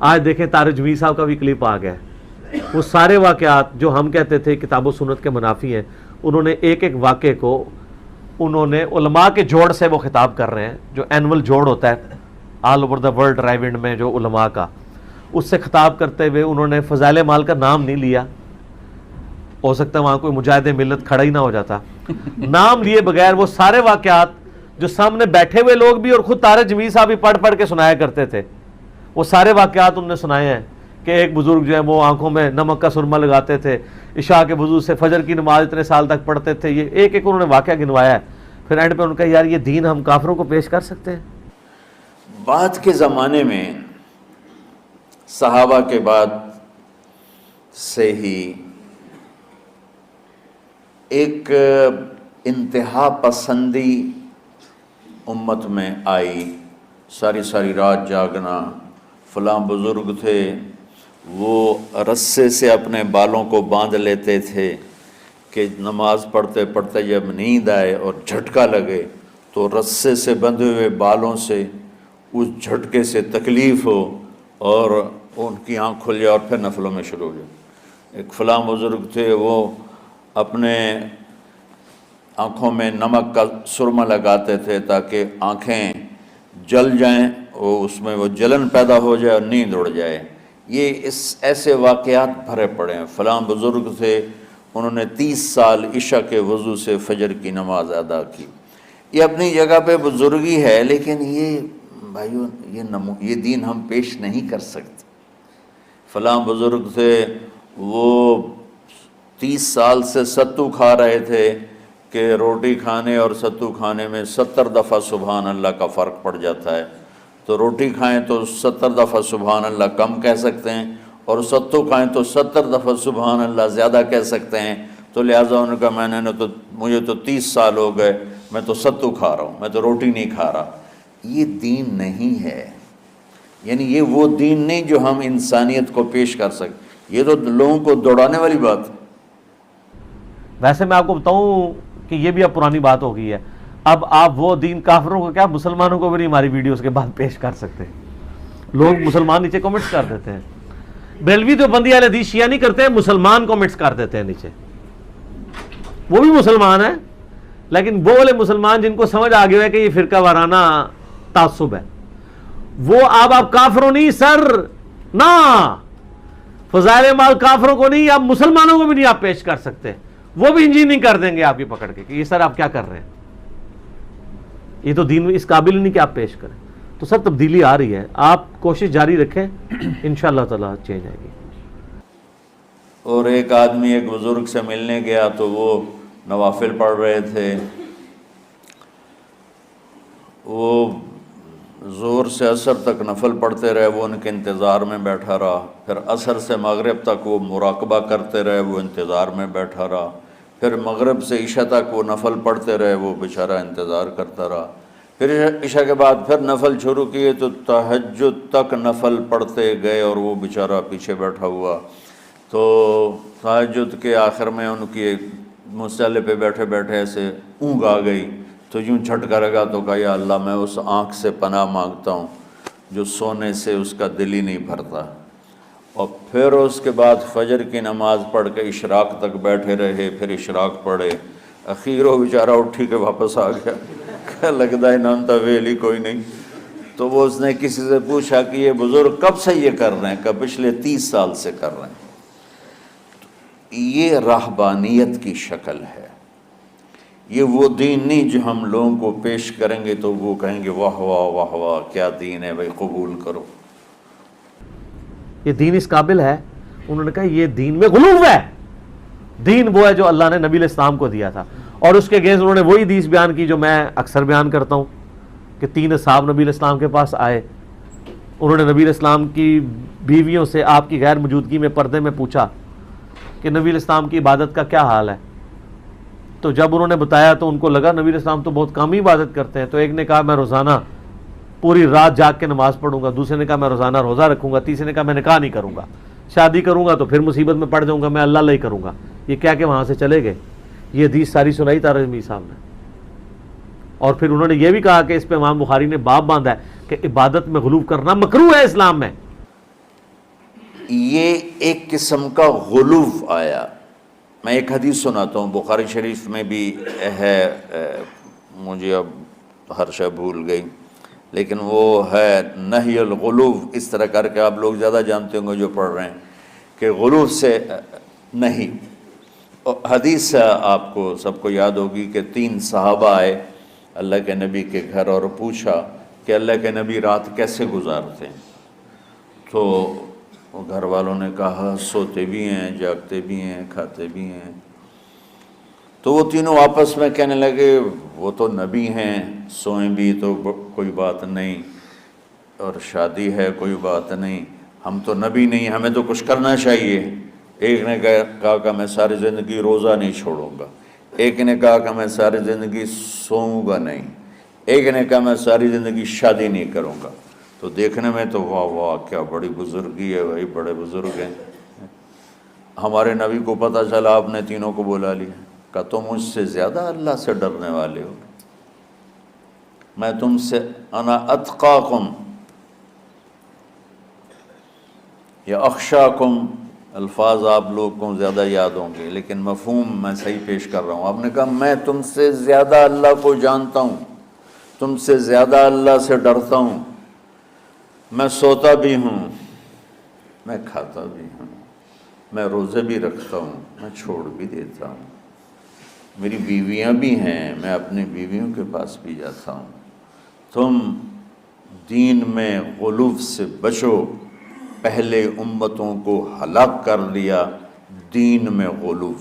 آج دیکھیں طارق جمیل صاحب کا بھی کلپ آ گیا ہے، وہ سارے واقعات جو ہم کہتے تھے کتاب و سنت کے منافی ہیں، انہوں نے ایک ایک واقعے کو انہوں نے علماء کے جوڑ سے وہ خطاب کر رہے ہیں، جو اینول جوڑ ہوتا ہے all over the world drive انڈ میں جو علماء کا، اس سے خطاب کرتے ہوئے انہوں نے فضائل مال کا نام نہیں لیا، ہو سکتا ہے وہاں کوئی مجاہد ملت کھڑا ہی نہ ہو جاتا، نام لیے بغیر وہ سارے واقعات جو سامنے بیٹھے ہوئے لوگ بھی اور خود طارق جمیل صاحب بھی پڑھ پڑھ کے سنایا کرتے تھے، وہ سارے واقعات انہوں نے سنائے ہیں کہ ایک بزرگ جو ہے وہ آنکھوں میں نمک کا سرما لگاتے تھے، عشاء کے وضو سے فجر کی نماز اتنے سال تک پڑھتے تھے، یہ ایک ایک انہوں نے واقعہ گنوایا ہے۔ پھر اینڈ پہ ان کا یار یہ دین ہم کافروں کو پیش کر سکتے ہیں؟ بعد کے زمانے میں صحابہ کے بعد سے ہی ایک انتہا پسندی امت میں آئی، ساری رات جاگنا، فلاں بزرگ تھے وہ رسے سے اپنے بالوں کو باندھ لیتے تھے کہ نماز پڑھتے پڑھتے جب نیند آئے اور جھٹکا لگے تو رسے سے بندھے ہوئے بالوں سے اس جھٹکے سے تکلیف ہو اور ان کی آنکھ کھل جائے اور پھر نفلوں میں شروع ہو جائے۔ ایک فلاں بزرگ تھے وہ اپنے آنکھوں میں نمک کا سرما لگاتے تھے تاکہ آنکھیں جل جائیں، اس میں وہ جلن پیدا ہو جائے اور نیند اڑ جائے۔ یہ ایسے واقعات بھرے پڑے ہیں۔ فلاں بزرگ تھے انہوں نے 30 سال عشاء کے وضو سے فجر کی نماز ادا کی۔ یہ اپنی جگہ پہ بزرگی ہے، لیکن یہ بھائیو یہ دین ہم پیش نہیں کر سکتے۔ فلاں بزرگ تھے وہ 30 سال سے ستو کھا رہے تھے کہ روٹی کھانے اور ستو کھانے میں 70 دفعہ سبحان اللہ کا فرق پڑ جاتا ہے، تو روٹی کھائیں تو 70 دفعہ سبحان اللہ کم کہہ سکتے ہیں، اور ستو کھائیں تو 70 دفعہ سبحان اللہ زیادہ کہہ سکتے ہیں، تو لہٰذا انہوں نے کہا مجھے تو 30 سال ہو گئے، میں تو ستو کھا رہا ہوں، میں تو روٹی نہیں کھا رہا۔ یہ دین نہیں ہے، یعنی یہ وہ دین نہیں جو ہم انسانیت کو پیش کر سکتے، یہ تو لوگوں کو دوڑانے والی بات ہے۔ ویسے میں آپ کو بتاؤں کہ یہ بھی اب پرانی بات ہو گئی ہے، اب آپ وہ دین کافروں کو کیا مسلمانوں کو بھی نہیں ہماری ویڈیوز کے بعد پیش کر سکتے۔ لوگ مسلمان نیچے کمنٹس کر دیتے ہیں، بریلوی تو بندی اہل حدیث شیعہ نہیں کرتے ہیں، مسلمان کمنٹس کر دیتے ہیں نیچے، وہ بھی مسلمان ہیں لیکن وہ والے مسلمان جن کو سمجھ آ گیا ہے کہ یہ فرقہ وارانہ تعصب ہے، وہ آپ کافروں نہیں سر، نہ فضائل مال کافروں کو نہیں، آپ مسلمانوں کو بھی نہیں آپ پیش کر سکتے، وہ بھی انجینئرنگ کر دیں گے آپ کی پکڑ کے کہ یہ سر آپ کیا کر رہے ہیں، یہ تو دین اس قابل نہیں کہ آپ پیش کریں۔ تو سر تبدیلی آ رہی ہے، آپ کوشش جاری رکھیں، انشاءاللہ تعالی چینج آئے گی۔ اور ایک آدمی ایک بزرگ سے ملنے گیا تو وہ نوافل پڑھ رہے تھے، وہ زور سے عصر تک نفل پڑھتے رہے، وہ ان کے انتظار میں بیٹھا رہا، پھر عصر سے مغرب تک وہ مراقبہ کرتے رہے، وہ انتظار میں بیٹھا رہا، پھر مغرب سے عشاء تک وہ نفل پڑھتے رہے، وہ بیچارہ انتظار کرتا رہا، پھر عشاء کے بعد پھر نفل شروع کیے تو تہجد تک نفل پڑھتے گئے اور وہ بیچارہ پیچھے بیٹھا ہوا۔ تو تہجد کے آخر میں ان کی مصلی پہ بیٹھے بیٹھے ایسے اونگ آ گئی، تو یوں جھٹکا لگا تو کہا یا اللہ میں اس آنکھ سے پناہ مانگتا ہوں جو سونے سے اس کا دل ہی نہیں بھرتا۔ اور پھر اس کے بعد فجر کی نماز پڑھ کے اشراق تک بیٹھے رہے، پھر اشراق پڑھے، اخیر وہ بیچارہ اٹھی کے واپس آ گیا، کہ لگتا ہے نام تا ویلی کوئی نہیں۔ تو وہ اس نے کسی سے پوچھا کہ یہ بزرگ کب سے یہ کر رہے ہیں؟ کہ پچھلے 30 سال سے کر رہے ہیں۔ یہ راہبانیت کی شکل ہے، یہ وہ دین نہیں جو ہم لوگوں کو پیش کریں گے تو وہ کہیں گے واہ واہ واہ واہ کیا دین ہے بھائی، قبول کرو۔ یہ دین اس قابل ہے، انہوں نے کہا یہ دین میں غلو ہے، دین وہ ہے جو اللہ نے نبی علیہ السلام کو دیا تھا، اور اس کے اگینسٹ انہوں نے وہی حدیث بیان کی جو میں اکثر بیان کرتا ہوں کہ 3 اصحاب نبی علیہ السلام کے پاس آئے، انہوں نے نبی علیہ السلام کی بیویوں سے آپ کی غیر موجودگی میں پردے میں پوچھا کہ نبی علیہ السلام کی عبادت کا کیا حال ہے، تو جب انہوں نے بتایا تو ان کو لگا نبی علیہ السلام تو بہت کم ہی عبادت کرتے ہیں، تو ایک نے کہا میں روزانہ پوری رات جاگ کے نماز پڑھوں گا، دوسرے نے کہا میں روزانہ روزہ رکھوں گا، تیسرے نے کہا میں نکاح نہیں کروں گا، شادی کروں گا تو پھر مصیبت میں پڑ جاؤں گا، میں اللہ ہی کروں گا۔ یہ کہہ کے وہاں سے چلے گئے، یہ حدیث ساری سنائی طارق جمیل صاحب نے، اور پھر انہوں نے یہ بھی کہا کہ اس پہ امام بخاری نے باب باندھا ہے کہ عبادت میں غلو کرنا مکروہ ہے اسلام میں۔ یہ ایک قسم کا غلو آیا. میں ایک حدیث سناتا ہوں، بخاری شریف میں بھی ہے، مجھے اب ہر شے بھول گئی، لیکن وہ ہے نہی الغلو، اس طرح کر کے آپ لوگ زیادہ جانتے ہوں گے جو پڑھ رہے ہیں، کہ غلو سے نہیں. حدیث آپ کو سب کو یاد ہوگی کہ 3 صحابہ آئے اللہ کے نبی کے گھر اور پوچھا کہ اللہ کے نبی رات کیسے گزارتے ہیں. تو گھر والوں نے کہا سوتے بھی ہیں، جاگتے بھی ہیں، کھاتے بھی ہیں. تو وہ تینوں آپس میں کہنے لگے وہ تو نبی ہیں، سوئیں بھی تو کوئی بات نہیں، اور شادی ہے کوئی بات نہیں، ہم تو نبی نہیں، ہمیں تو کچھ کرنا چاہیے. ایک نے کہا کہ میں ساری زندگی روزہ نہیں چھوڑوں گا، ایک نے کہا کہ میں ساری زندگی سوؤں گا نہیں، ایک نے کہا میں ساری زندگی شادی نہیں کروں گا. تو دیکھنے میں تو واہ واہ کیا بڑی بزرگی ہے بھائی، بڑے بزرگ ہیں. ہمارے نبی کو پتہ چلا، آپ نے تینوں کو بلا لیا، کہ تم مجھ سے زیادہ اللہ سے ڈرنے والے ہو، میں تم سے انا اتقاکم یا اخشاکم، الفاظ آپ لوگ کو زیادہ یاد ہوں گے لیکن مفہوم میں صحیح پیش کر رہا ہوں. آپ نے کہا میں تم سے زیادہ اللہ کو جانتا ہوں، تم سے زیادہ اللہ سے ڈرتا ہوں، میں سوتا بھی ہوں، میں کھاتا بھی ہوں، میں روزے بھی رکھتا ہوں، میں چھوڑ بھی دیتا ہوں، میری بیویاں بھی ہیں، میں اپنی بیویوں کے پاس بھی جاتا ہوں. تم دین میں غلو سے بچو، پہلے امتوں کو ہلاک کر دیا دین میں غلو.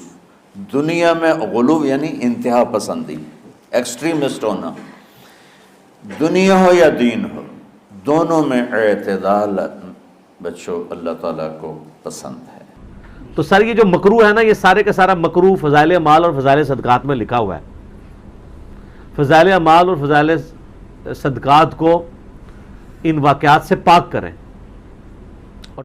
دنیا میں غلو یعنی انتہا پسندی، ایکسٹریمسٹ ہونا. دنیا ہو یا دین ہو، دونوں میں اعتدال بچو، اللہ تعالیٰ کو پسند ہے. تو سر یہ جو مکروہ ہے نا، یہ سارے کا سارا مکروہ فضائل اعمال اور فضائل صدقات میں لکھا ہوا ہے. فضائل اعمال اور فضائل صدقات کو ان واقعات سے پاک کریں.